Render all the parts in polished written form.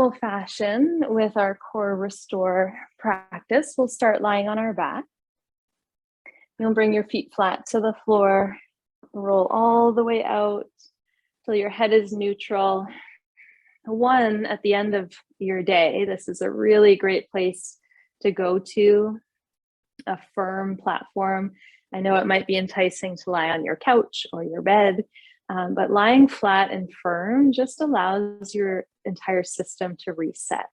normal fashion with our core restore practice, we'll start lying on our back. You'll bring your feet flat to the floor, roll all the way out till your head is neutral. One, at the end of your day, this is a really great place to go to, a firm platform. I know it might be enticing to lie on your couch or your bed, but lying flat and firm just allows your entire system to reset.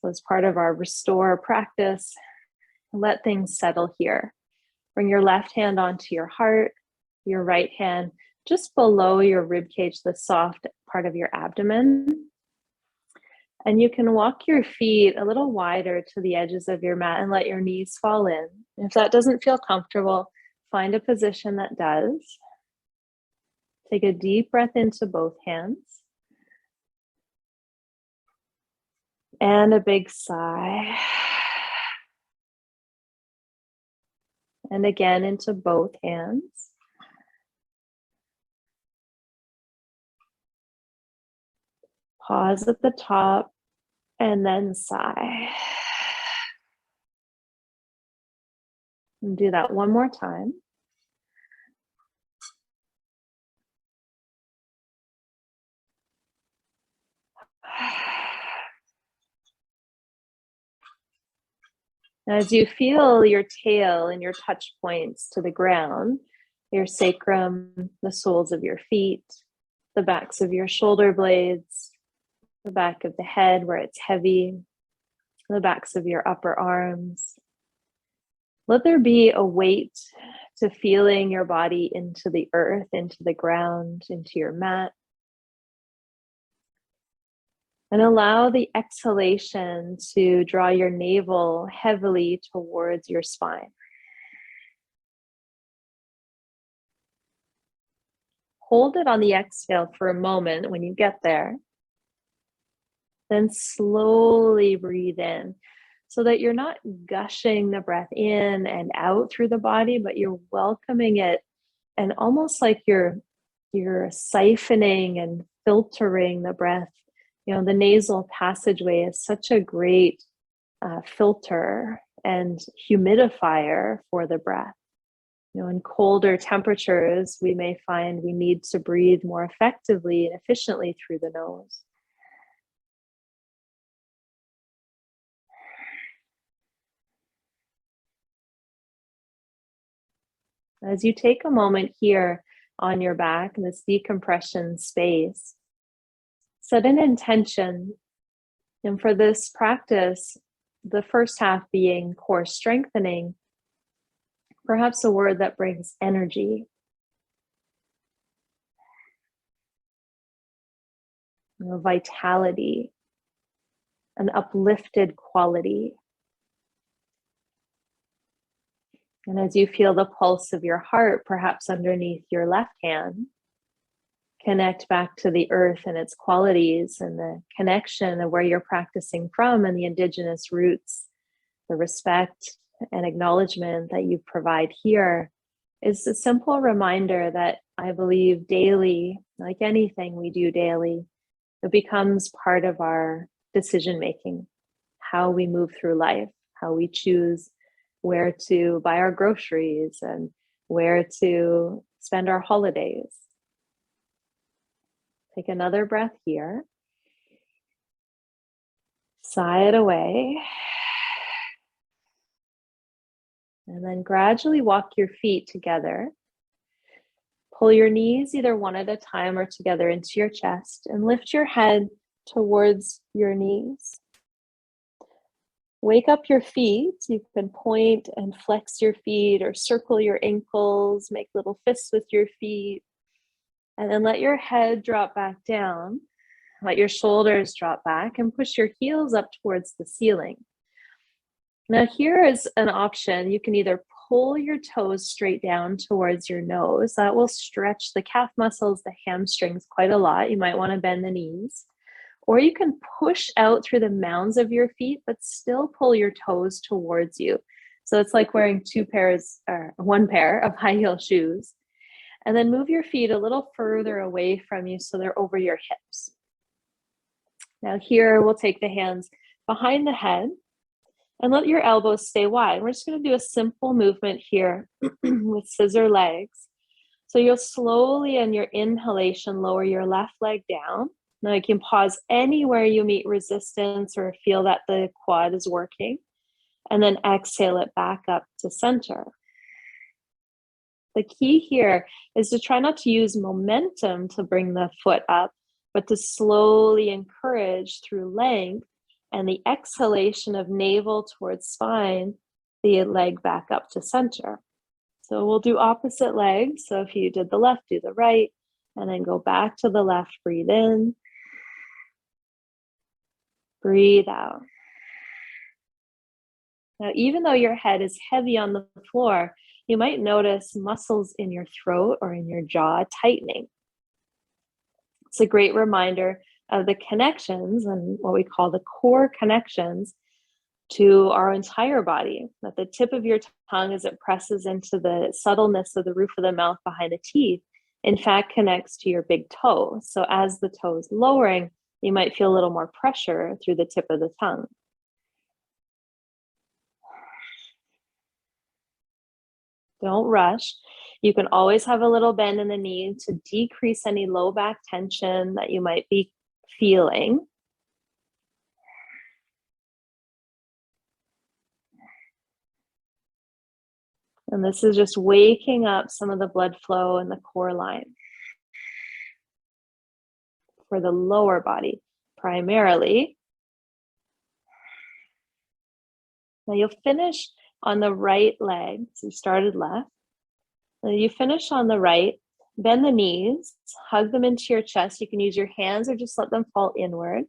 So as part of our restore practice, let things settle here. Bring your left hand onto your heart, your right hand just below your rib cage, the soft part of your abdomen. And you can walk your feet a little wider to the edges of your mat and let your knees fall in. If that doesn't feel comfortable, find a position that does. Take a deep breath into both hands. And a big sigh. And again into both hands. Pause at the top and then sigh. And do that one more time. As you feel your tail and your touch points to the ground, your sacrum, the soles of your feet, the backs of your shoulder blades, the back of the head where it's heavy, the backs of your upper arms. Let there be a weight to feeling your body into the earth, into the ground, into your mat. And allow the exhalation to draw your navel heavily towards your spine. Hold it on the exhale for a moment when you get there. Then slowly breathe in so that you're not gushing the breath in and out through the body, but you're welcoming it and almost like you're siphoning and filtering the breath. You know, the nasal passageway is such a great filter and humidifier for the breath. You know, in colder temperatures, we may find we need to breathe more effectively and efficiently through the nose. As you take a moment here on your back in this decompression space, set an intention. And for this practice, the first half being core strengthening, perhaps a word that brings energy. You know, vitality, an uplifted quality. And as you feel the pulse of your heart, perhaps underneath your left hand, connect back to the earth and its qualities and the connection of where you're practicing from and the indigenous roots, the respect and acknowledgement that you provide here is a simple reminder that I believe daily, like anything we do daily, it becomes part of our decision making, how we move through life, how we choose where to buy our groceries and where to spend our holidays. Take another breath here. Sigh it away. And then gradually walk your feet together. Pull your knees either one at a time or together into your chest and lift your head towards your knees. Wake up your feet. You can point and flex your feet or circle your ankles, make little fists with your feet. And then let your head drop back down. Let your shoulders drop back and push your heels up towards the ceiling. Now here is an option. You can either pull your toes straight down towards your nose. That will stretch the calf muscles, the hamstrings quite a lot. You might want to bend the knees. Or you can push out through the mounds of your feet, but still pull your toes towards you. So it's like wearing one pair of high heel shoes. And then move your feet a little further away from you so they're over your hips. Now here, we'll take the hands behind the head and let your elbows stay wide. We're just going to do a simple movement here with scissor legs. So you'll slowly, in your inhalation, lower your left leg down. Now you can pause anywhere you meet resistance or feel that the quad is working, and then exhale it back up to center. The key here is to try not to use momentum to bring the foot up, but to slowly encourage through length and the exhalation of navel towards spine, the leg back up to center. So we'll do opposite legs. So if you did the left, do the right, and then go back to the left, breathe in, breathe out. Now, even though your head is heavy on the floor, you might notice muscles in your throat or in your jaw tightening. It's a great reminder of the connections and what we call the core connections to our entire body. That the tip of your tongue, as it presses into the subtleness of the roof of the mouth behind the teeth, in fact connects to your big toe. So as the toe is lowering, you might feel a little more pressure through the tip of the tongue. Don't rush. You can always have a little bend in the knee to decrease any low back tension that you might be feeling. And this is just waking up some of the blood flow in the core line for the lower body primarily. Now you'll finish on the right leg. So you started left. Now you finish on the right, bend the knees, hug them into your chest. You can use your hands or just let them fall inward.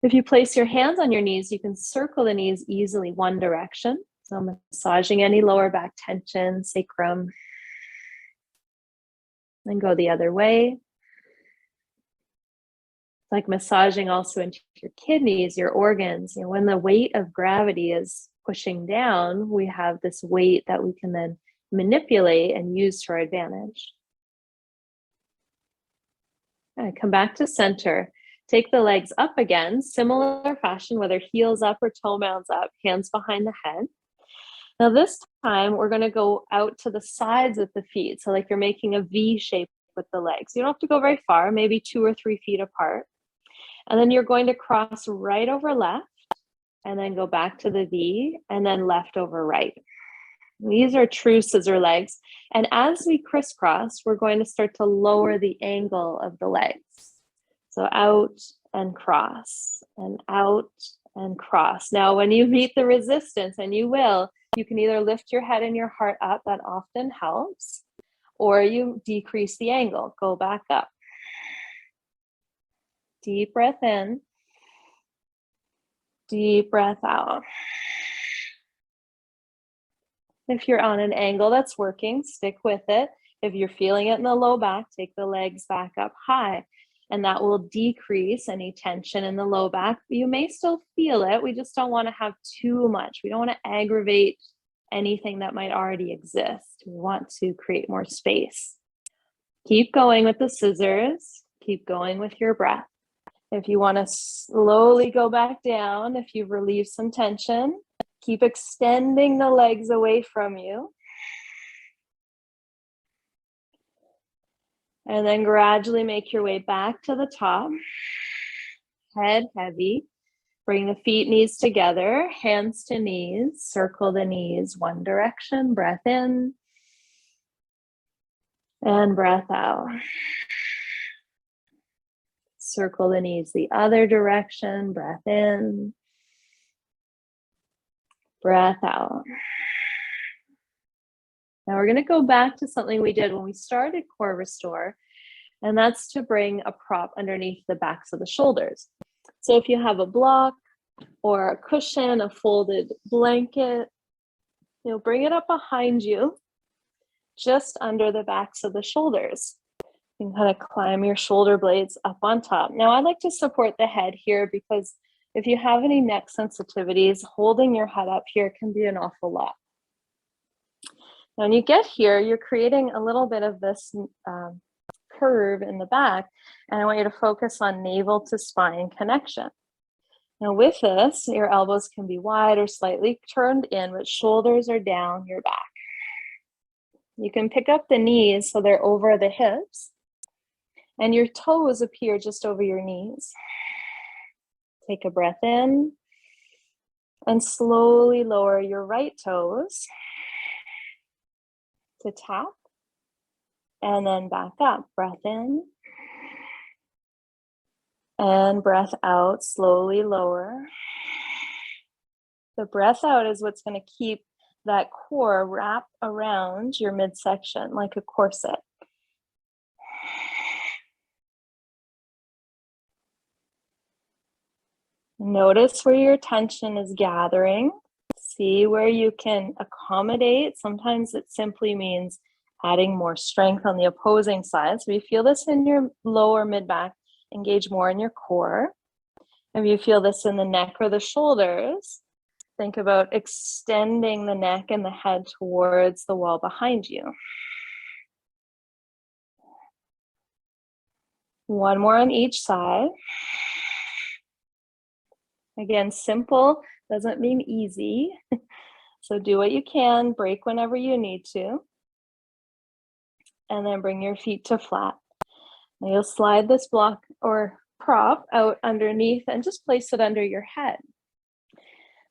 If you place your hands on your knees, you can circle the knees easily one direction. So massaging any lower back tension, sacrum. Then go the other way. It's like massaging also into your kidneys, your organs. You know, when the weight of gravity is pushing down, we have this weight that we can then manipulate and use to our advantage. All right, come back to center. Take the legs up again, similar fashion, whether heels up or toe mounds up, hands behind the head. Now this time we're going to go out to the sides of the feet. So like you're making a V shape with the legs. You don't have to go very far, maybe 2 or 3 feet apart. And then you're going to cross right over left and then go back to the V and then left over right. These are true scissor legs. And as we crisscross, we're going to start to lower the angle of the legs. So out and cross and out and cross. Now, when you meet the resistance, and you will, you can either lift your head and your heart up, that often helps, or you decrease the angle, go back up. Deep breath in, deep breath out. If you're on an angle that's working, stick with it. If you're feeling it in the low back, take the legs back up high, and that will decrease any tension in the low back. You may still feel it. We just don't want to have too much. We don't want to aggravate anything that might already exist. We want to create more space. Keep going with the scissors. Keep going with your breath. If you want to slowly go back down, if you've relieved some tension, keep extending the legs away from you. And then gradually make your way back to the top. Head heavy. Bring the feet, knees together, hands to knees. Circle the knees one direction. Breath in. And breath out. Circle the knees the other direction. Breath in. Breath out. Now we're going to go back to something we did when we started Core Restore, and that's to bring a prop underneath the backs of the shoulders. So if you have a block or a cushion, a folded blanket, bring it up behind you, just under the backs of the shoulders. You can kind of climb your shoulder blades up on top. Now I like to support the head here because if you have any neck sensitivities, holding your head up here can be an awful lot. Now when you get here, you're creating a little bit of this curve in the back, and I want you to focus on navel to spine connection. Now with this, your elbows can be wide or slightly turned in, but shoulders are down your back. You can pick up the knees so they're over the hips, and your toes appear just over your knees. Take a breath in, and slowly lower your right toes to tap, and then back up. Breath in, and breath out, slowly lower. The breath out is what's going to keep that core wrapped around your midsection like a corset. Notice where your attention is gathering. See where you can accommodate. Sometimes it simply means adding more strength on the opposing side. So you feel this in your lower mid-back, engage more in your core. If you feel this in the neck or the shoulders, think about extending the neck and the head towards the wall behind you. One more on each side. Again, simple doesn't mean easy. So do what you can, break whenever you need to. And then bring your feet to flat. Now you'll slide this block or prop out underneath and just place it under your head.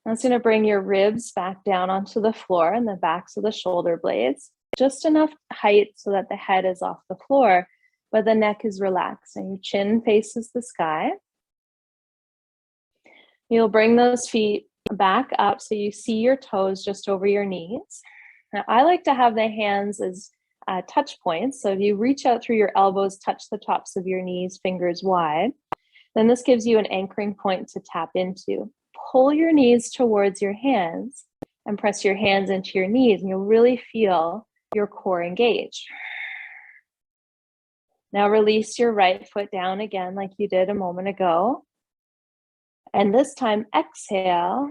That's going to bring your ribs back down onto the floor and the backs of the shoulder blades. Just enough height so that the head is off the floor, but the neck is relaxed and your chin faces the sky. You'll bring those feet back up so you see your toes just over your knees. Now, I like to have the hands as touch points. So if you reach out through your elbows, touch the tops of your knees, fingers wide, then this gives you an anchoring point to tap into. Pull your knees towards your hands and press your hands into your knees, and you'll really feel your core engage. Now release your right foot down again like you did a moment ago. And this time, exhale,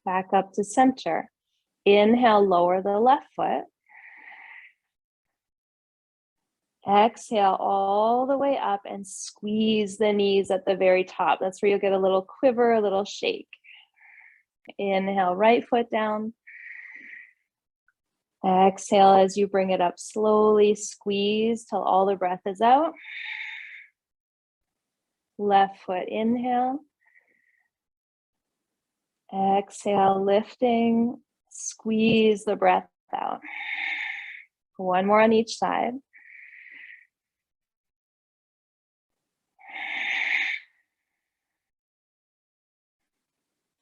back up to center. Inhale, lower the left foot. Exhale all the way up and squeeze the knees at the very top. That's where you'll get a little quiver, a little shake. Inhale, right foot down. Exhale as you bring it up slowly, squeeze till all the breath is out. Left foot, inhale. Exhale, lifting, squeeze the breath out. One more on each side.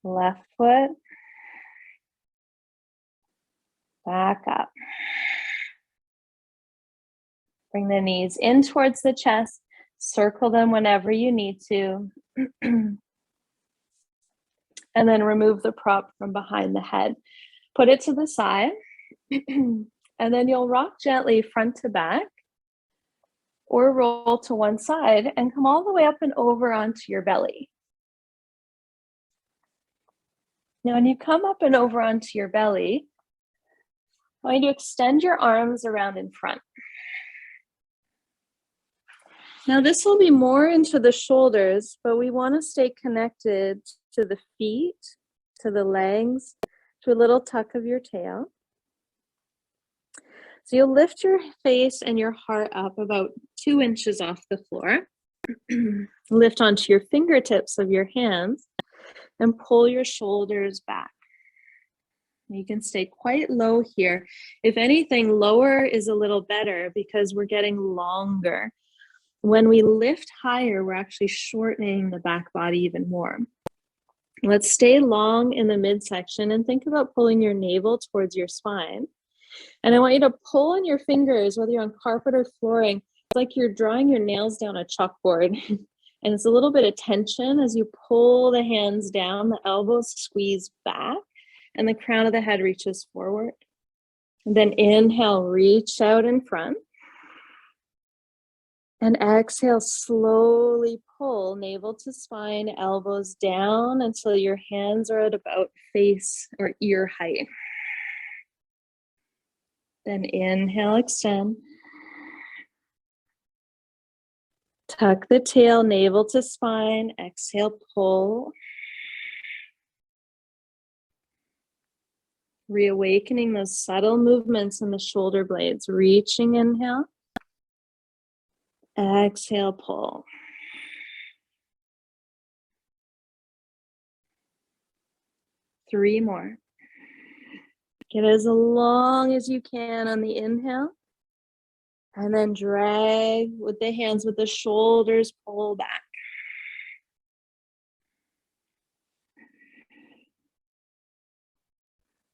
Left foot, back up. Bring the knees in towards the chest, circle them whenever you need to, and then remove the prop from behind the head. Put it to the side, and then you'll rock gently front to back, or roll to one side and come all the way up and over onto your belly. Now, when you come up and over onto your belly, I want you to extend your arms around in front. Now, this will be more into the shoulders, but we want to stay connected to the feet, to the legs, to a little tuck of your tail. So you'll lift your face and your heart up about 2 inches off the floor. Lift onto your fingertips of your hands and pull your shoulders back. You can stay quite low here. If anything, lower is a little better because we're getting longer. When we lift higher, we're actually shortening the back body even more. Let's stay long in the midsection and think about pulling your navel towards your spine. And I want you to pull on your fingers, whether you're on carpet or flooring. It's like you're drawing your nails down a chalkboard. And it's a little bit of tension as you pull the hands down, the elbows squeeze back, and the crown of the head reaches forward. And then inhale, reach out in front. And exhale, slowly pull navel to spine, elbows down until your hands are at about face or ear height. Then inhale, extend. Tuck the tail, navel to spine. Exhale, pull. Reawakening those subtle movements in the shoulder blades. Reaching, inhale. Exhale, pull. Three more. Get as long as you can on the inhale. And then drag with the hands, with the shoulders, pull back.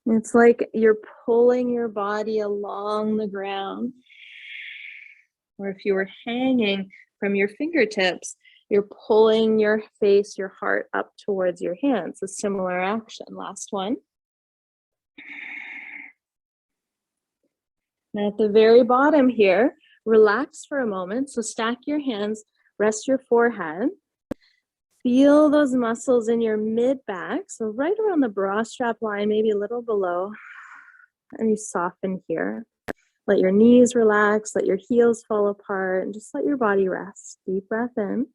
It's like you're pulling your body along the ground. Or if you were hanging from your fingertips, you're pulling your face, your heart up towards your hands. A similar action. Last one. Now at the very bottom here, relax for a moment. So stack your hands, rest your forehead. Feel those muscles in your mid-back. So right around the bra strap line, maybe a little below. And you soften here. Let your knees relax, let your heels fall apart, and just let your body rest. Deep breath in.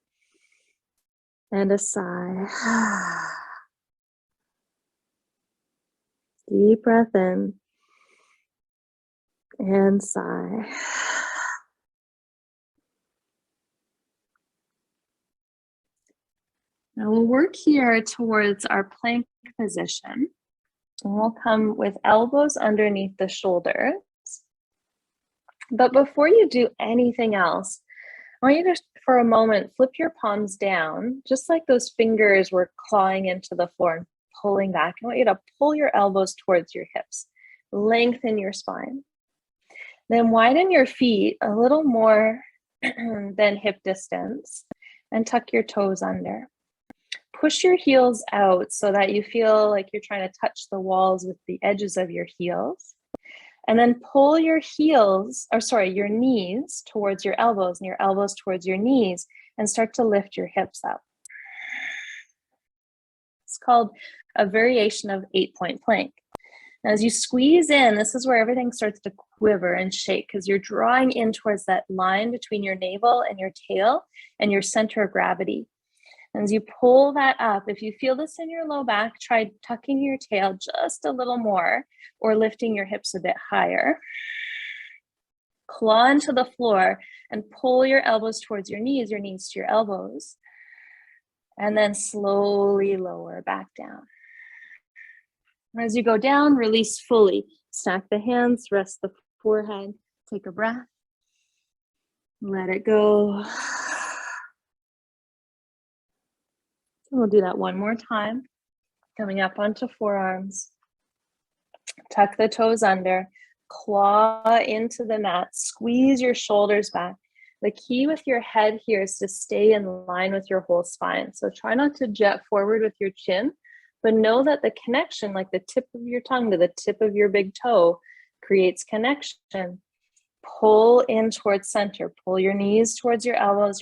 And a sigh. Deep breath in. And sigh. Now we'll work here towards our plank position. And we'll come with elbows underneath the shoulders. But before you do anything else, I want you to, for a moment, flip your palms down, just like those fingers were clawing into the floor and pulling back. I want you to pull your elbows towards your hips. Lengthen your spine. Then widen your feet a little more than hip distance and tuck your toes under. Push your heels out so that you feel like you're trying to touch the walls with the edges of your heels. And then pull your your knees towards your elbows and your elbows towards your knees and start to lift your hips up. It's called a variation of 8-point plank. As you squeeze in, this is where everything starts to quiver and shake because you're drawing in towards that line between your navel and your tail and your center of gravity. As you pull that up, if you feel this in your low back, try tucking your tail just a little more or lifting your hips a bit higher. Claw into the floor and pull your elbows towards your knees to your elbows. And then slowly lower back down. As you go down, release fully. Stack the hands, rest the forehead. Take a breath. Let it go. We'll do that one more time. Coming up onto forearms. Tuck the toes under. Claw into the mat. Squeeze your shoulders back. The key with your head here is to stay in line with your whole spine. So try not to jet forward with your chin, but know that the connection, like the tip of your tongue to the tip of your big toe, creates connection. Pull in towards center. Pull your knees towards your elbows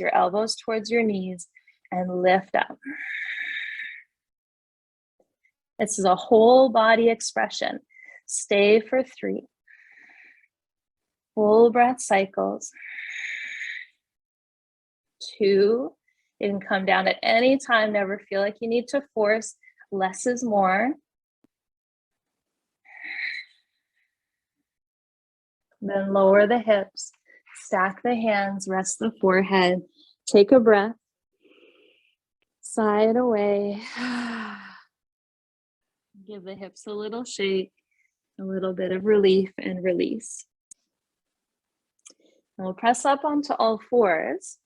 towards your knees, and lift up. This is a whole body expression. Stay for 3. Full breath cycles. 2. You can come down at any time. Never feel like you need to force. Less is more. Then lower the hips. Stack the hands. Rest the forehead. Take a breath. Sigh it away. Give the hips a little shake, a little bit of relief and release. And we'll press up onto all fours.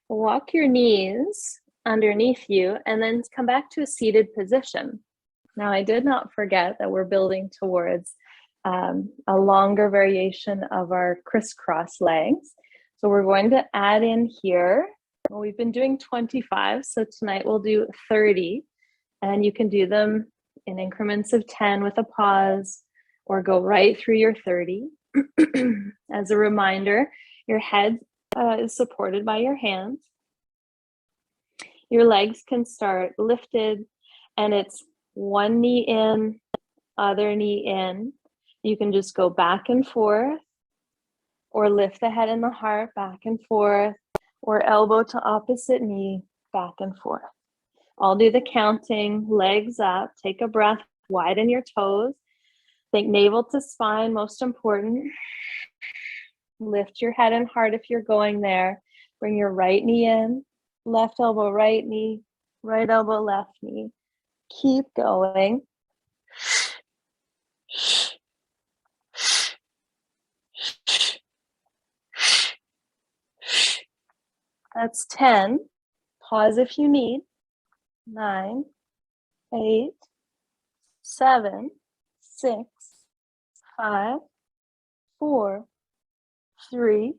Walk your knees underneath you and then come back to a seated position. Now, I did not forget that we're building towards a longer variation of our crisscross legs. So we're going to add in here. Well, we've been doing 25, so tonight we'll do 30. And you can do them in increments of 10 with a pause, or go right through your 30. As a reminder, your head is supported by your hands. Your legs can start lifted, and it's one knee in, other knee in. You can just go back and forth, or lift the head and the heart back and forth, or elbow to opposite knee, back and forth. I'll do the counting, legs up, take a breath, widen your toes. Think navel to spine, most important. Lift your head and heart if you're going there. Bring your right knee in, left elbow, right knee, right elbow, left knee. Keep going. That's 10. Pause if you need. 9, 8, 7, 6, 5, 4, 3,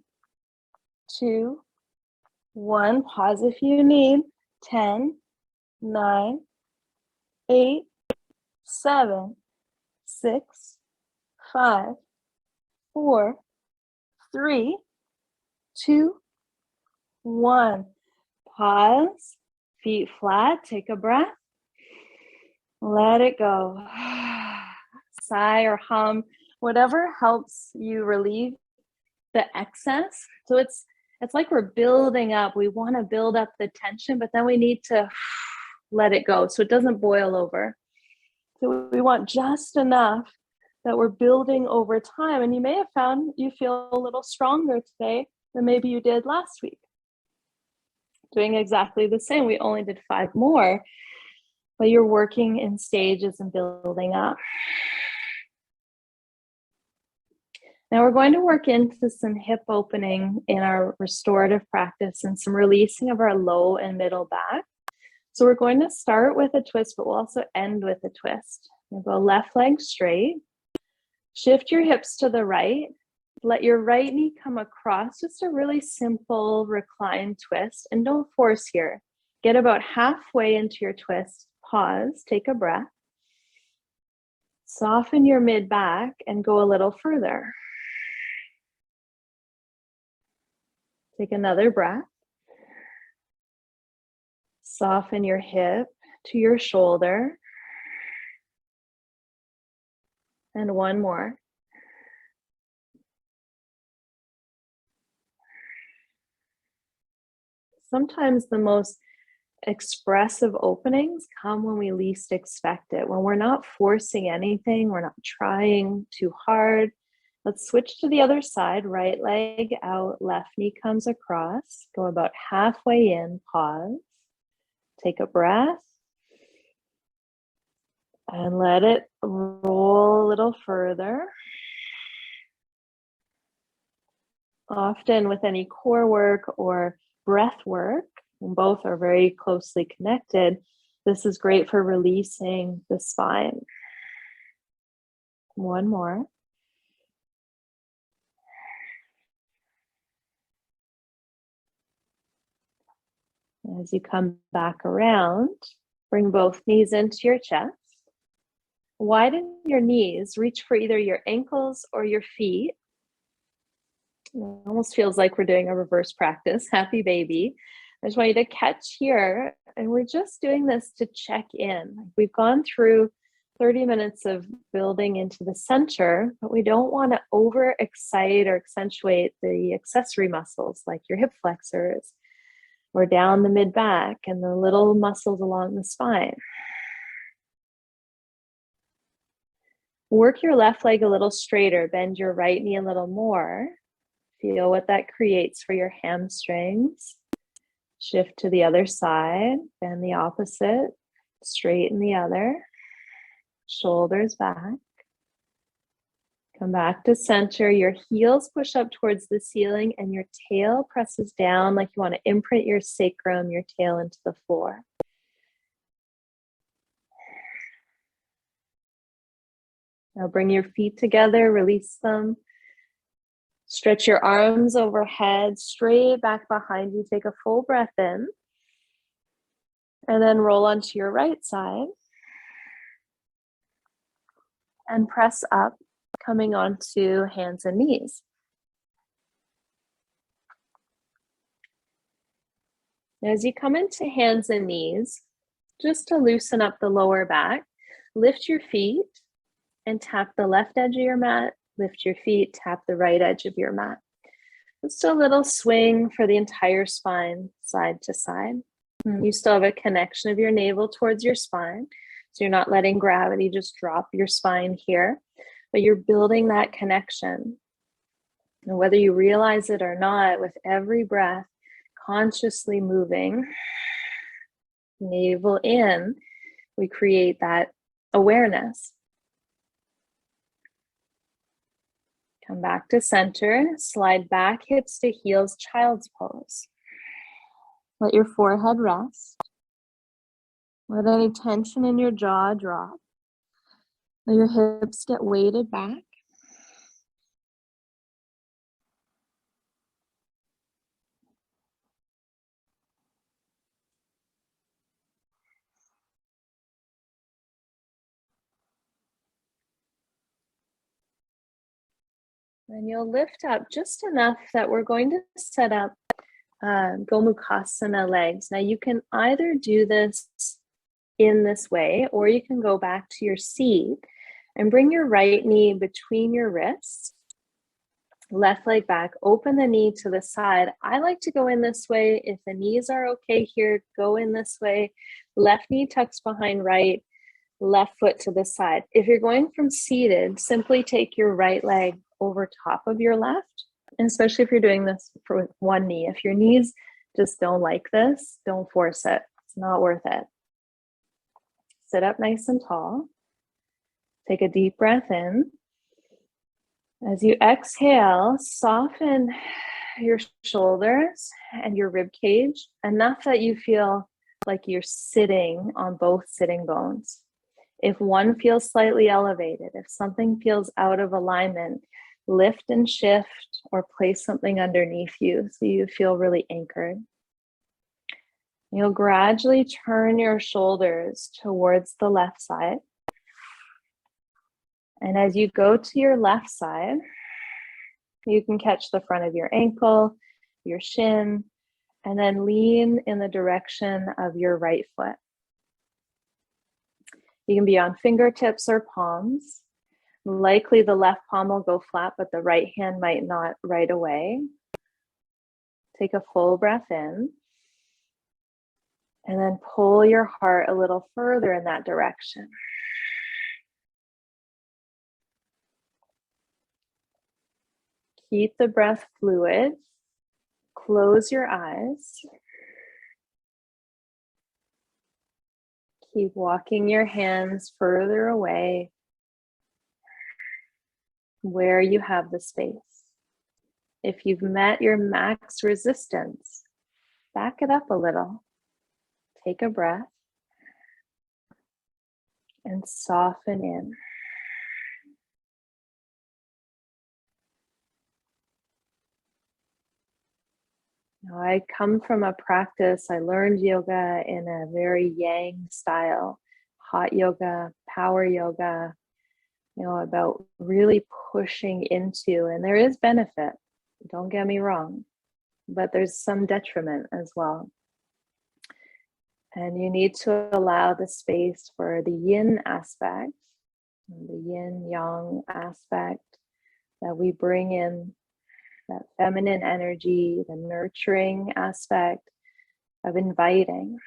2, 1. Pause if you need. 10, 9, 8, 7, 6, 5, 4, 3, 2, 1. Pause. Feet flat. Take a breath. Let it go. Sigh or hum, whatever helps you relieve the excess. So it's like we're building up. We want to build up the tension, but then we need to let it go so it doesn't boil over. So we want just enough that we're building over time. And you may have found you feel a little stronger today than maybe you did last week. Doing exactly the same. We only did 5 more, but you're working in stages and building up. Now we're going to work into some hip opening in our restorative practice and some releasing of our low and middle back. So we're going to start with a twist, but we'll also end with a twist. We'll go left leg straight. Shift your hips to the right. Let your right knee come across, just a really simple reclined twist, and don't force here. Get about halfway into your twist, pause, take a breath. Soften your mid back and go a little further. Take another breath. Soften your hip to your shoulder. And one more. Sometimes the most expressive openings come when we least expect it, when we're not forcing anything, we're not trying too hard. Let's switch to the other side. Right leg out, left knee comes across. Go about halfway in, pause. Take a breath. And let it roll a little further. Often with any core work or breath work, and both are very closely connected, this is great for releasing the spine. One more. As you come back around, bring both knees into your chest. Widen your knees, reach for either your ankles or your feet. It almost feels like we're doing a reverse practice. Happy baby. I just want you to catch here, and we're just doing this to check in. We've gone through 30 minutes of building into the center, but we don't want to overexcite or accentuate the accessory muscles like your hip flexors or down the mid back and the little muscles along the spine. Work your left leg a little straighter, bend your right knee a little more. Feel what that creates for your hamstrings. Shift to the other side, bend the opposite, straighten the other. Shoulders back. Come back to center. Your heels push up towards the ceiling and your tail presses down like you want to imprint your sacrum, your tail into the floor. Now bring your feet together, release them. Stretch your arms overhead, straight back behind you. Take a full breath in. And then roll onto your right side. And press up, coming onto hands and knees. As you come into hands and knees, just to loosen up the lower back, lift your feet and tap the left edge of your mat. Lift your feet, tap the right edge of your mat. Just a little swing for the entire spine, side to side. You still have a connection of your navel towards your spine. So you're not letting gravity just drop your spine here, but you're building that connection. And whether you realize it or not, with every breath, consciously moving, navel in, we create that awareness. Come back to center, slide back, hips to heels, child's pose. Let your forehead rest. Let any tension in your jaw drop. Let your hips get weighted back. And you'll lift up just enough that we're going to set up Gomukhasana legs. Now you can either do this in this way, or you can go back to your seat and bring your right knee between your wrists, left leg back, open the knee to the side. I like to go in this way. If the knees are okay here, go in this way. Left knee tucks behind right, left foot to the side. If you're going from seated, simply take your right leg over top of your left, and especially if you're doing this for one knee. If your knees just don't like this, don't force it. It's not worth it. Sit up nice and tall. Take a deep breath in. As you exhale, soften your shoulders and your rib cage enough that you feel like you're sitting on both sitting bones. If one feels slightly elevated, if something feels out of alignment, lift and shift or place something underneath you so you feel really anchored. You'll gradually turn your shoulders towards the left side. And as you go to your left side, you can catch the front of your ankle, your shin, and then lean in the direction of your right foot. You can be on fingertips or palms. Likely the left palm will go flat, but the right hand might not right away. Take a full breath in. And then pull your heart a little further in that direction. Keep the breath fluid. Close your eyes. Keep walking your hands further away where you have the space. If you've met your max resistance, back it up a little. Take a breath and soften in. Now, I come from a practice, I learned yoga in a very yang style, hot yoga, power yoga, about really pushing into, and there is benefit, don't get me wrong, but there's some detriment as well. And you need to allow the space for the yin aspect, the yin yang aspect, that we bring in that feminine energy, the nurturing aspect of inviting.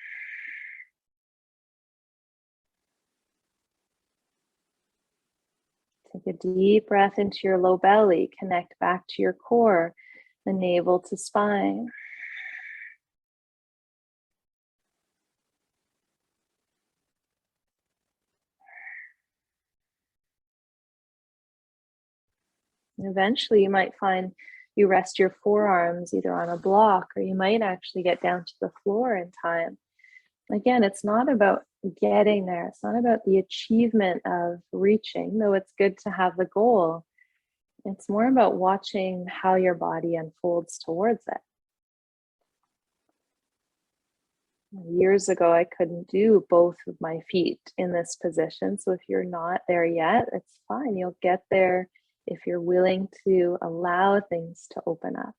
Take a deep breath into your low belly, connect back to your core, the navel to spine. And eventually you might find you rest your forearms either on a block, or you might actually get down to the floor in time. Again, it's not about getting there. It's not about the achievement of reaching, though it's good to have the goal. It's more about watching how your body unfolds towards it. Years ago, I couldn't do both of my feet in this position. So if you're not there yet, it's fine. You'll get there if you're willing to allow things to open up.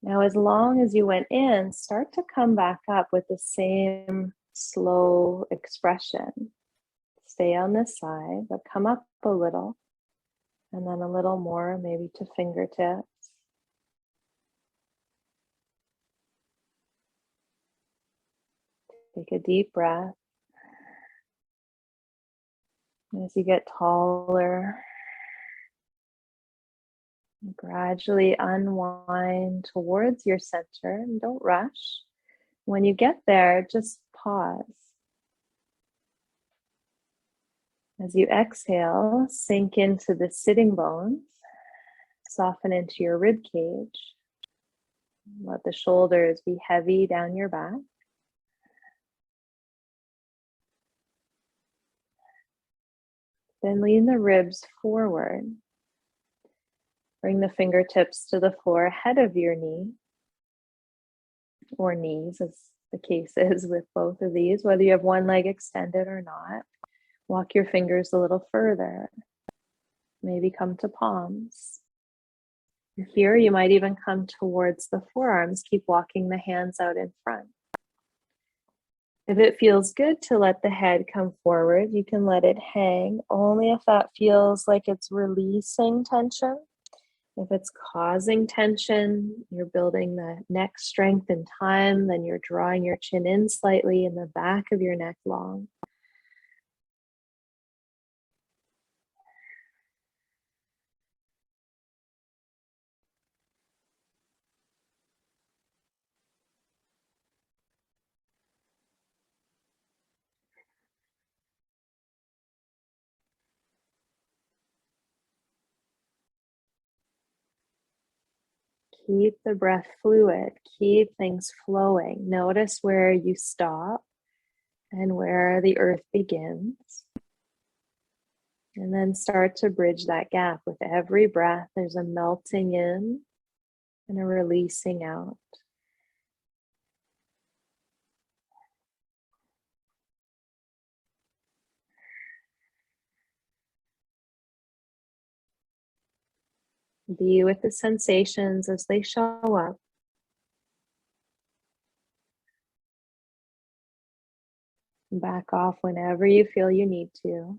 Now, as long as you went in, start to come back up with the same slow expression. Stay on this side, but come up a little, and then a little more, maybe to fingertips. Take a deep breath. As you get taller, gradually unwind towards your center and don't rush. When you get there, just pause. As you exhale, sink into the sitting bones, soften into your rib cage. Let the shoulders be heavy down your back. Then lean the ribs forward. Bring the fingertips to the floor ahead of your knee, or knees, as the case is with both of these, whether you have one leg extended or not. Walk your fingers a little further. Maybe come to palms. Here, you might even come towards the forearms. Keep walking the hands out in front. If it feels good to let the head come forward, you can let it hang, only if that feels like it's releasing tension. If it's causing tension, you're building the neck strength and time, then you're drawing your chin in slightly and the back of your neck long. Keep the breath fluid, keep things flowing. Notice where you stop and where the earth begins. And then start to bridge that gap. With every breath, there's a melting in and a releasing out. Be with the sensations as they show up. Back off whenever you feel you need to.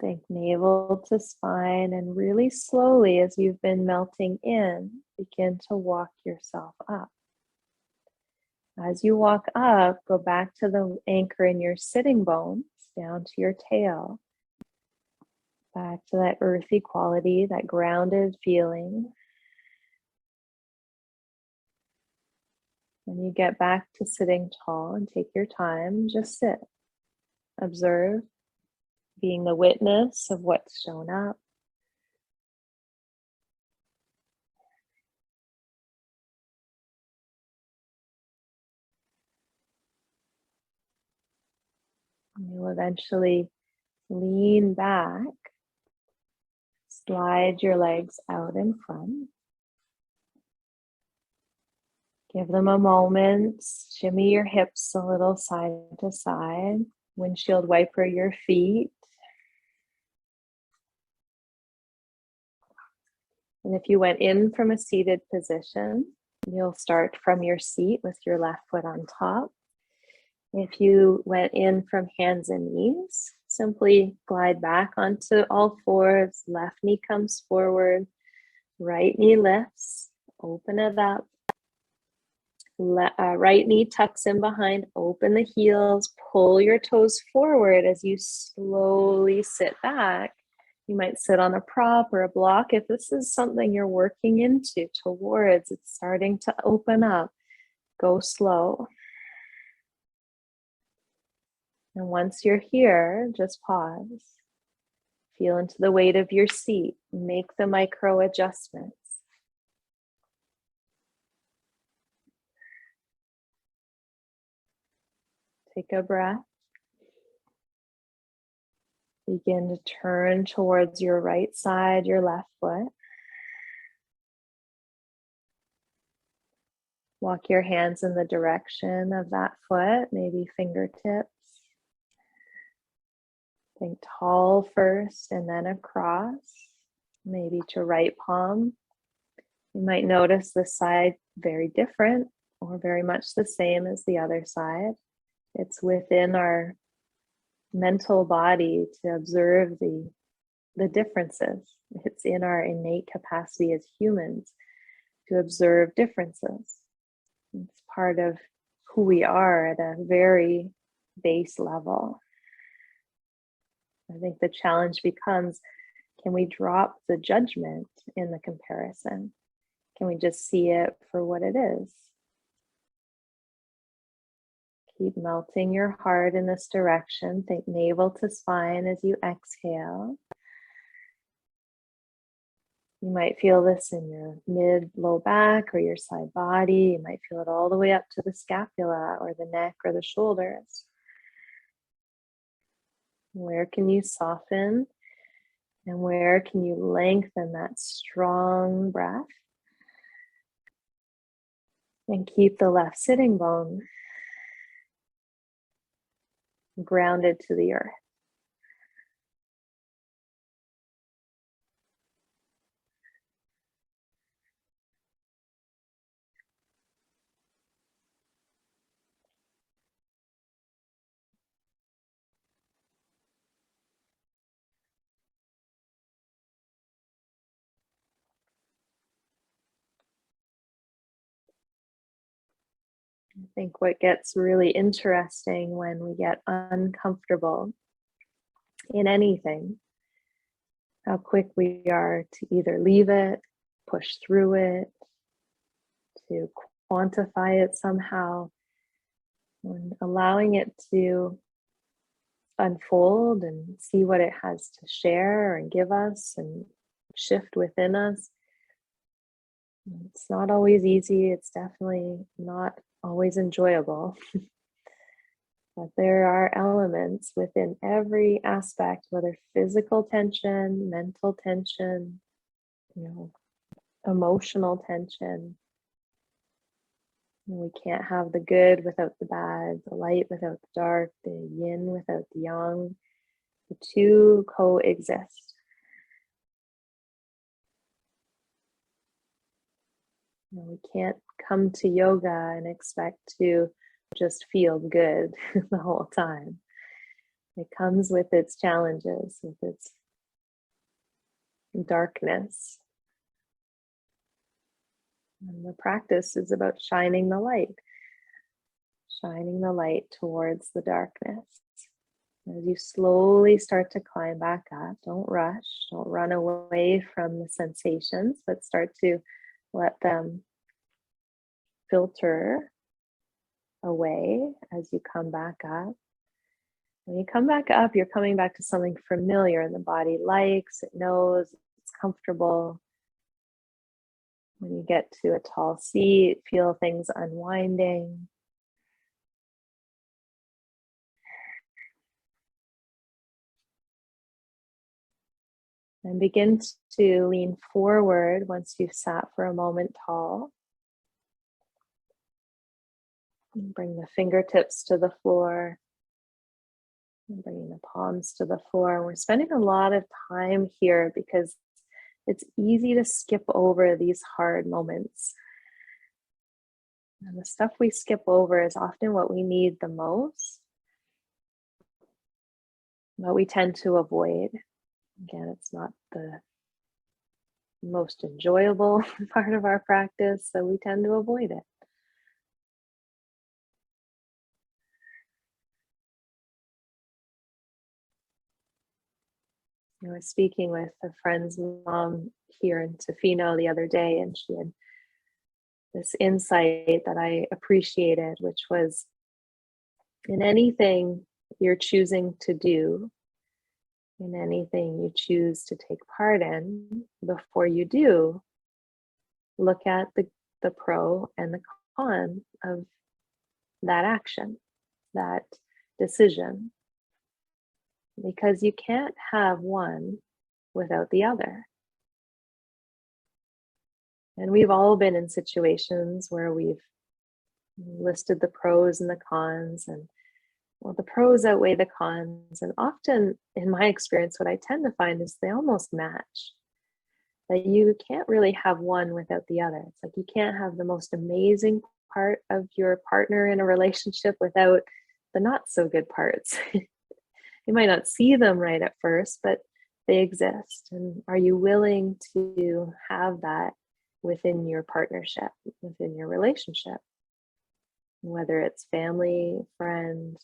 Think navel to spine, and really slowly, as you've been melting in, begin to walk yourself up. As you walk up, go back to the anchor in your sitting bones, down to your tail. Back to that earthy quality, that grounded feeling. When you get back to sitting tall and take your time, just sit. Observe, being the witness of what's shown up. And you'll eventually lean back, slide your legs out in front. Give them a moment, shimmy your hips a little side to side, windshield wiper your feet. And if you went in from a seated position, you'll start from your seat with your left foot on top. If you went in from hands and knees, simply glide back onto all fours. Left knee comes forward, right knee lifts, open it up. Right knee tucks in behind, open the heels, pull your toes forward as you slowly sit back. You might sit on a prop or a block. If this is something you're working into towards, it's starting to open up, go slow. And once you're here, just pause. Feel into the weight of your seat. Make the micro adjustments. Take a breath. Begin to turn towards your right side, your left foot. Walk your hands in the direction of that foot, maybe fingertips. Think tall first and then across, maybe to right palm. You might notice this side very different or very much the same as the other side. It's within our mental body to observe the differences. It's in our innate capacity as humans to observe differences. It's part of who we are at a very base level. I think the challenge becomes, can we drop the judgment in the comparison? Can we just see it for what it is? Keep melting your heart in this direction. Think navel to spine as you exhale. You might feel this in your mid-low back or your side body. You might feel it all the way up to the scapula or the neck or the shoulders. Where can you soften? And where can you lengthen that strong breath? And keep the left sitting bone grounded to the earth. I think what gets really interesting when we get uncomfortable in anything, how quick we are to either leave it, push through it, to quantify it somehow, and allowing it to unfold and see what it has to share and give us and shift within us. It's not always easy. It's definitely not always enjoyable. But there are elements within every aspect, whether physical tension, mental tension, emotional tension. We can't have the good without the bad, the light without the dark, the yin without the yang. The two coexist. We can't come to yoga and expect to just feel good the whole time. It comes with its challenges, with its darkness. And the practice is about shining the light towards the darkness. As you slowly start to climb back up, don't rush, don't run away from the sensations, but start to let them filter away as you come back up. When you come back up, you're coming back to something familiar and the body likes, it knows, it's comfortable. When you get to a tall seat, feel things unwinding. And begin to lean forward once you've sat for a moment tall. And bring the fingertips to the floor. And bringing the palms to the floor. We're spending a lot of time here because it's easy to skip over these hard moments. And the stuff we skip over is often what we need the most, but we tend to avoid. Again, it's not the most enjoyable part of our practice, so we tend to avoid it. I was speaking with a friend's mom here in Tofino the other day, and she had this insight that I appreciated, which was in anything you're choosing to do, in anything you choose to take part in, before you do, look at the pro and the con of that action, that decision. Because you can't have one without the other. And we've all been in situations where we've listed the pros and the cons, and Well, the pros outweigh the cons. And often, in my experience, what I tend to find is they almost match. That you can't really have one without the other. It's like you can't have the most amazing part of your partner in a relationship without the not so good parts. You might not see them right at first, but they exist. And are you willing to have that within your partnership, within your relationship? Whether it's family, friend,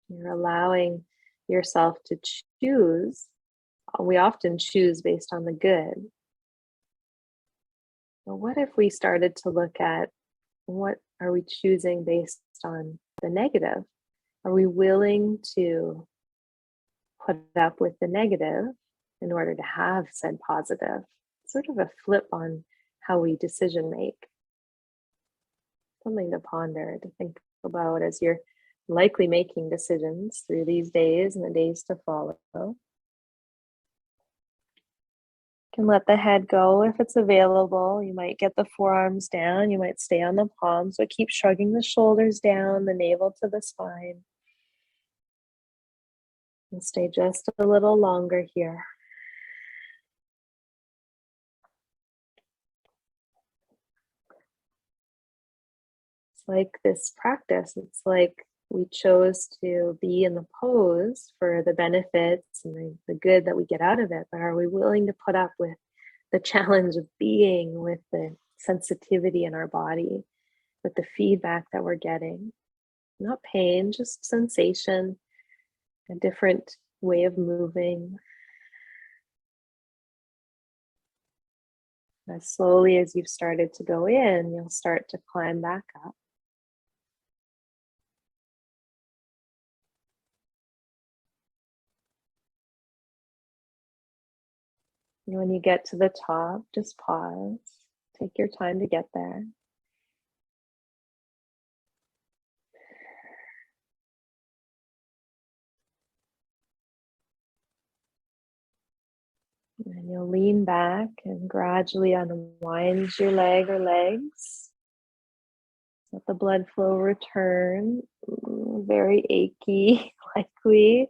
you're allowing yourself to choose. We often choose based on the good. But what if we started to look at what are we choosing based on the negative? Are we willing to put up with the negative in order to have said positive? Sort of a flip on how we decision make. Something to ponder, to think about as you're likely making decisions through these days and the days to follow. Can let the head go if it's available. You might get the forearms down, you might stay on the palms, but keep shrugging the shoulders down, the navel to the spine. And stay just a little longer here. It's like this practice, it's like we chose to be in the pose for the benefits and the good that we get out of it, but are we willing to put up with the challenge of being with the sensitivity in our body, with the feedback that we're getting? Not pain, just sensation, a different way of moving. As slowly as you've started to go in, you'll start to climb back up. And when you get to the top, just pause. Take your time to get there. And you'll lean back and gradually unwind your leg or legs. Let the blood flow return. Very achy, likely.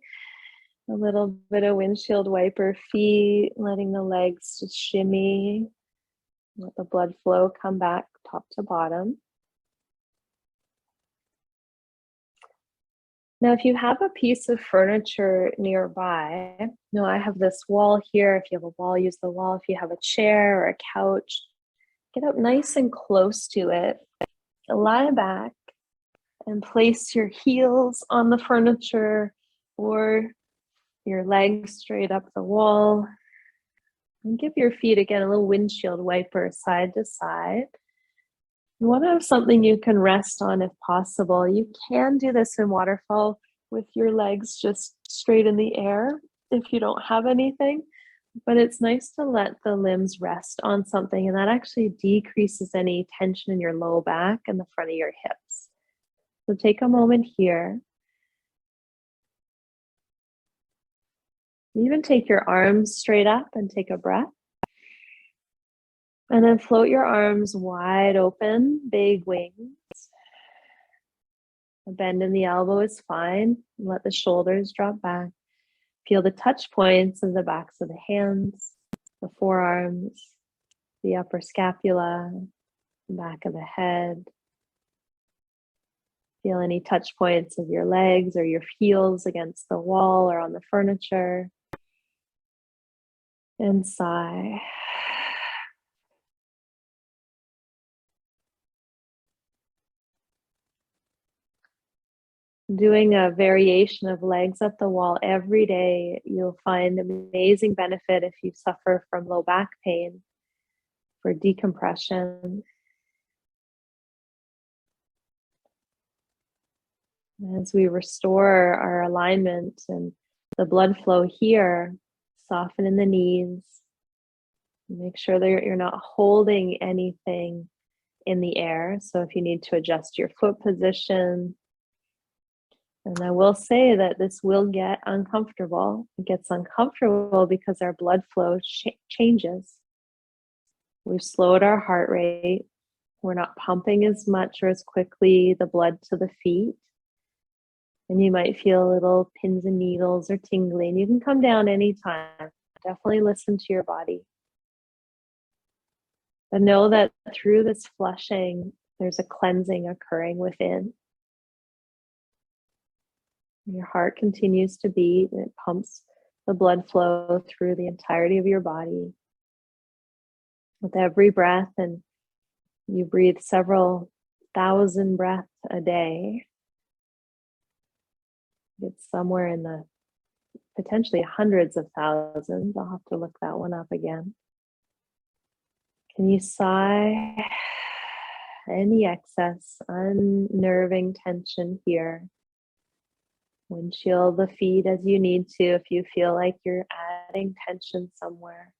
A little bit of windshield wiper feet, letting the legs just shimmy. Let the blood flow come back top to bottom. Now, if you have a piece of furniture nearby, I have this wall here. If you have a wall, use the wall. If you have a chair or a couch, get up nice and close to it. Lie back and place your heels on the furniture or your legs straight up the wall. And give your feet, again, a little windshield wiper side to side. You want to have something you can rest on if possible. You can do this in waterfall with your legs just straight in the air if you don't have anything, but it's nice to let the limbs rest on something, and that actually decreases any tension in your low back and the front of your hips. So take a moment here. Even take your arms straight up and take a breath. And then float your arms wide open, big wings. A bend in the elbow is fine. Let the shoulders drop back. Feel the touch points of the backs of the hands, the forearms, the upper scapula, the back of the head. Feel any touch points of your legs or your heels against the wall or on the furniture. And sigh. Doing a variation of legs up the wall every day, you'll find amazing benefit if you suffer from low back pain, for decompression. As we restore our alignment and the blood flow here, soften in the knees. Make sure that you're not holding anything in the air. So if you need to adjust your foot position, and I will say that this will get uncomfortable. It gets uncomfortable because our blood flow changes. We've slowed our heart rate. We're not pumping as much or as quickly the blood to the feet. And you might feel little pins and needles or tingling. You can come down anytime. Definitely listen to your body. But know that through this flushing, there's a cleansing occurring within. Your heart continues to beat and it pumps the blood flow through the entirety of your body. With every breath, and you breathe several thousand breaths a day, it's somewhere in the potentially hundreds of thousands. I'll have to look that one up again. Can you sigh any excess, unnerving tension here? Windshield the feet as you need to if you feel like you're adding tension somewhere.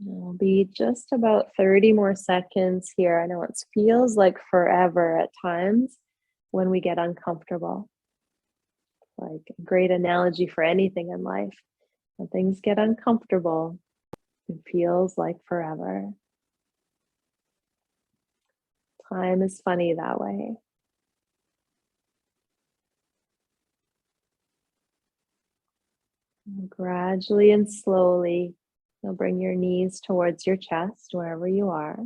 It'll be just about 30 more seconds here. I know it feels like forever at times when we get uncomfortable. Like a great analogy for anything in life. When things get uncomfortable, it feels like forever. Time is funny that way. And gradually and slowly, you'll bring your knees towards your chest, wherever you are.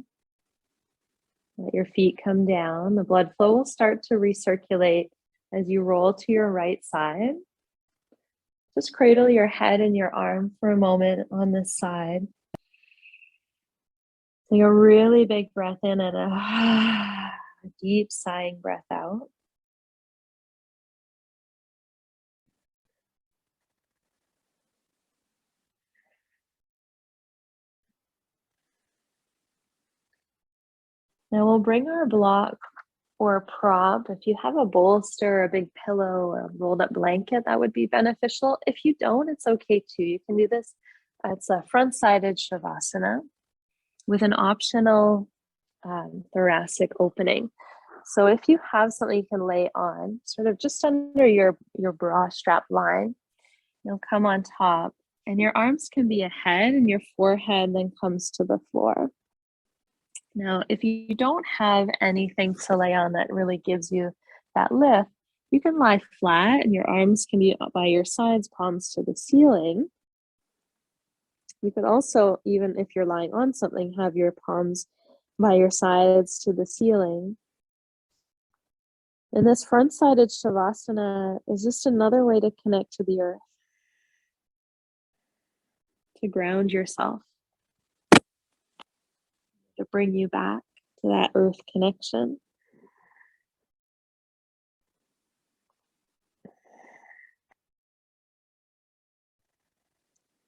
Let your feet come down. The blood flow will start to recirculate as you roll to your right side. Just cradle your head and your arm for a moment on this side. Take a really big breath in and a deep sighing breath out. Now we'll bring our block or prop. If you have a bolster, a big pillow, or a rolled up blanket, that would be beneficial. If you don't, it's okay too. You can do this. It's a front-sided Shavasana with an optional thoracic opening. So if you have something you can lay on, sort of just under your bra strap line, you'll come on top and your arms can be ahead and your forehead then comes to the floor. Now, if you don't have anything to lay on that really gives you that lift, you can lie flat and your arms can be by your sides, palms to the ceiling. You could also, even if you're lying on something, have your palms by your sides to the ceiling. And this front-sided Shavasana is just another way to connect to the earth, to ground yourself, to bring you back to that earth connection.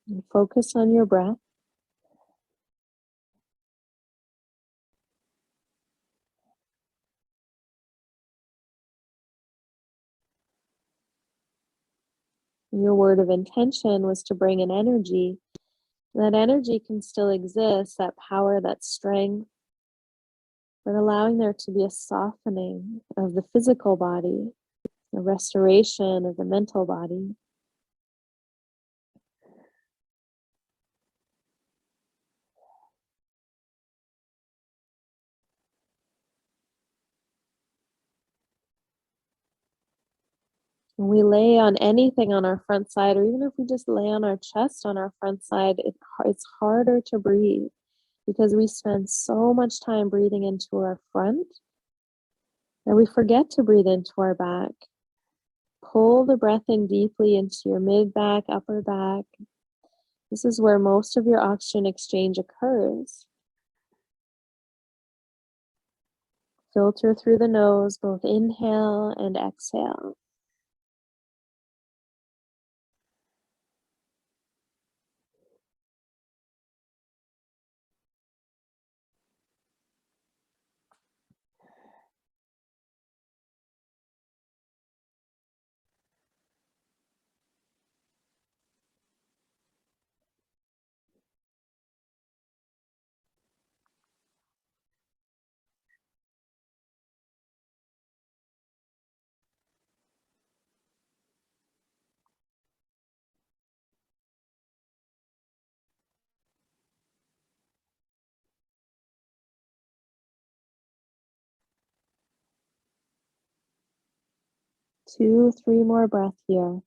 And focus on your breath. Your word of intention was to bring an energy. That energy can still exist, that power, that strength, but allowing there to be a softening of the physical body, a restoration of the mental body. When we lay on anything on our front side, or even if we just lay on our chest on our front side, it's harder to breathe because we spend so much time breathing into our front that we forget to breathe into our back. Pull the breath in deeply into your mid back, upper back. This is where most of your oxygen exchange occurs. Filter through the nose, both inhale and exhale. 2, 3 more breaths here.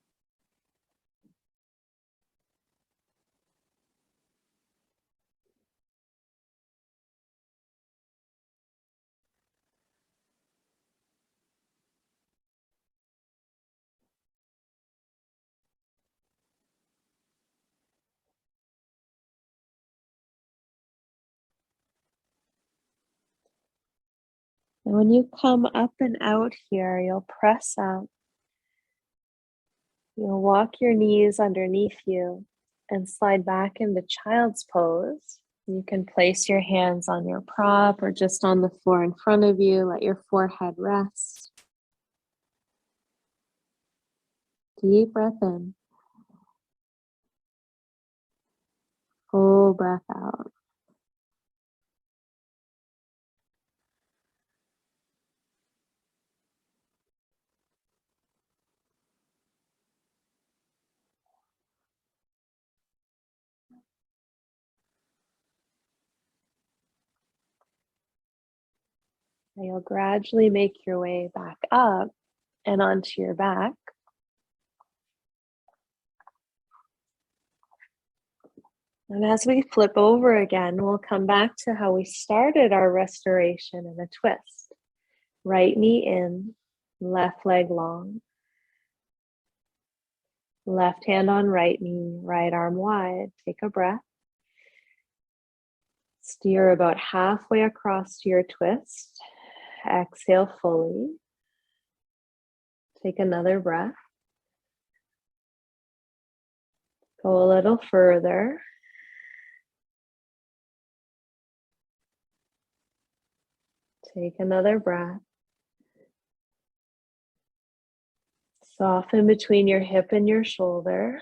And when you come up and out here, you'll press up. You'll walk your knees underneath you and slide back into child's pose. You can place your hands on your prop or just on the floor in front of you. Let your forehead rest. Deep breath in. Full breath out. Now you'll gradually make your way back up and onto your back. And as we flip over again, we'll come back to how we started our restoration in a twist. Right knee in, left leg long. Left hand on right knee, right arm wide. Take a breath. Steer about halfway across to your twist. Exhale fully. Take another breath. Go a little further. Take another breath. Soften between your hip and your shoulder.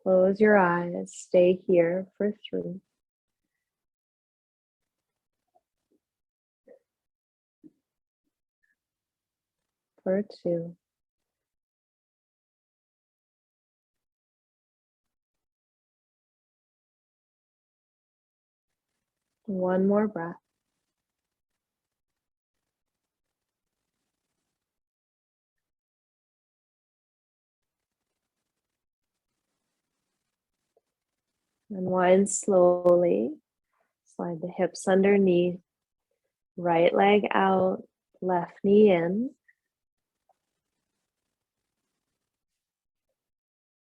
Close your eyes. Stay here for 3. For 2. One more breath. Unwind slowly. Slide the hips underneath. Right leg out. Left knee in.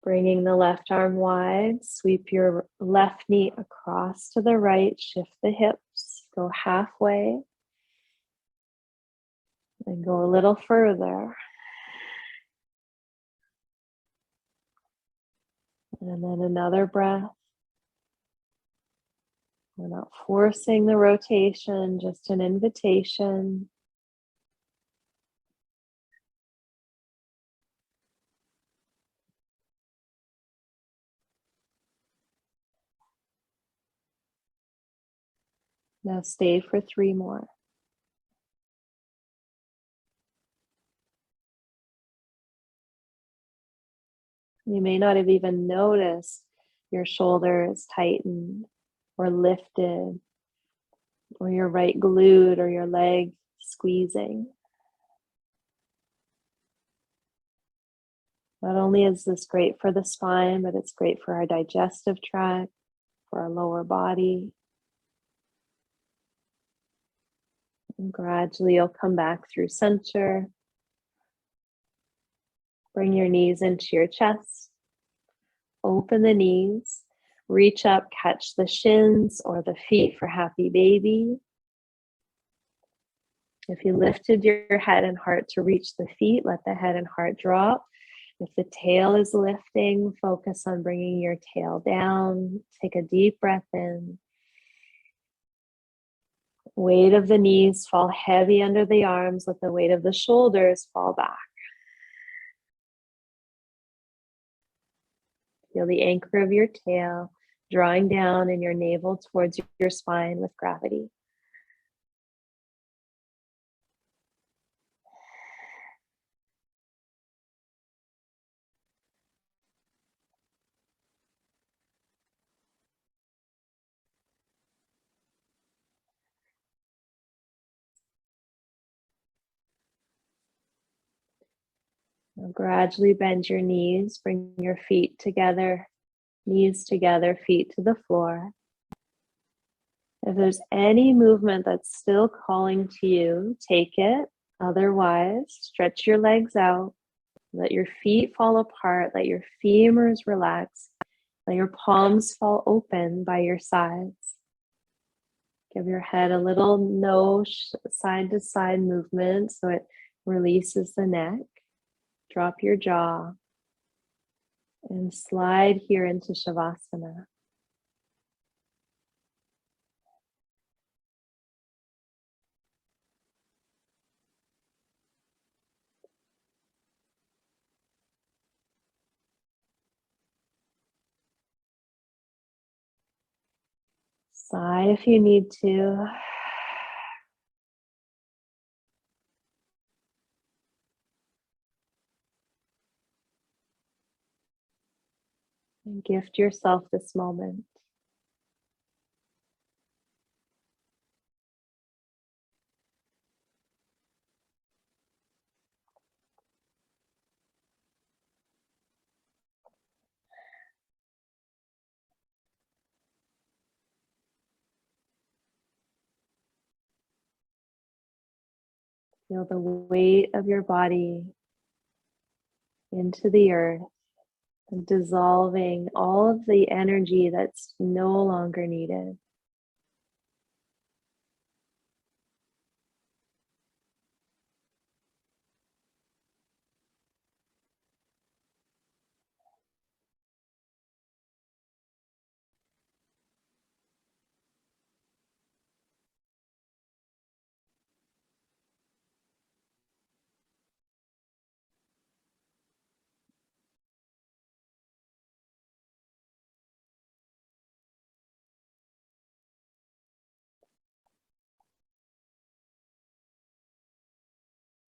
Bringing the left arm wide, sweep your left knee across to the right, shift the hips, go halfway, and go a little further. And then another breath. We're not forcing the rotation, just an invitation. Now stay for 3 more. You may not have even noticed your shoulders tightened or lifted, or your right glute or your leg squeezing. Not only is this great for the spine, but it's great for our digestive tract, for our lower body. And gradually you'll come back through center. Bring your knees into your chest. Open the knees. Reach up, catch the shins or the feet for happy baby. If you lifted your head and heart to reach the feet, let the head and heart drop. If the tail is lifting, focus on bringing your tail down. Take a deep breath in. Weight of the knees fall heavy under the arms. Let the weight of the shoulders fall back. Feel the anchor of your tail drawing down in your navel towards your spine with gravity. Now gradually bend your knees, bring your feet together, knees together, feet to the floor. If there's any movement that's still calling to you, take it. Otherwise, stretch your legs out. Let your feet fall apart. Let your femurs relax. Let your palms fall open by your sides. Give your head a little nose side to side movement so it releases the neck. Drop your jaw and slide here into Shavasana. Sigh if you need to. And gift yourself this moment. Feel the weight of your body into the earth and dissolving all of the energy that's no longer needed.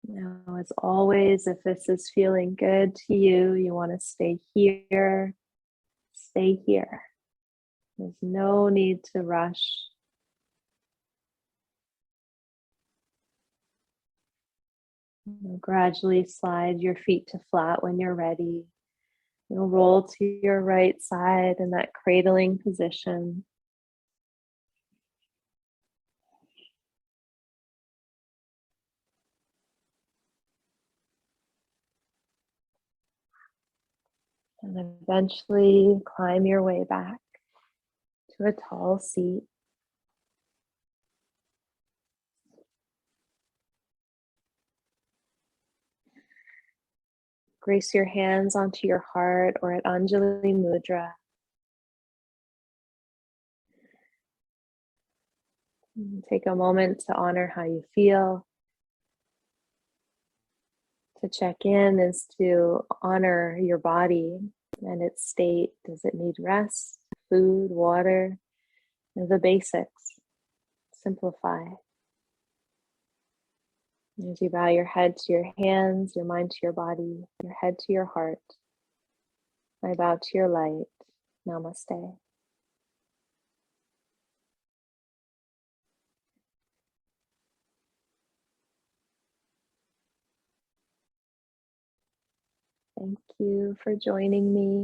Now, as always, if this is feeling good to you, you want to stay here. Stay here. There's no need to rush. You'll gradually slide your feet to flat when you're ready. You'll roll to your right side in that cradling position. And eventually climb your way back to a tall seat. Grace your hands onto your heart or at Anjali Mudra. And take a moment to honor how you feel. To check in is to honor your body and its state. Does it need rest, food, water? The basics. Simplify. As you bow your head to your hands, your mind to your body, your head to your heart, I bow to your light. Namaste. Thank you for joining me.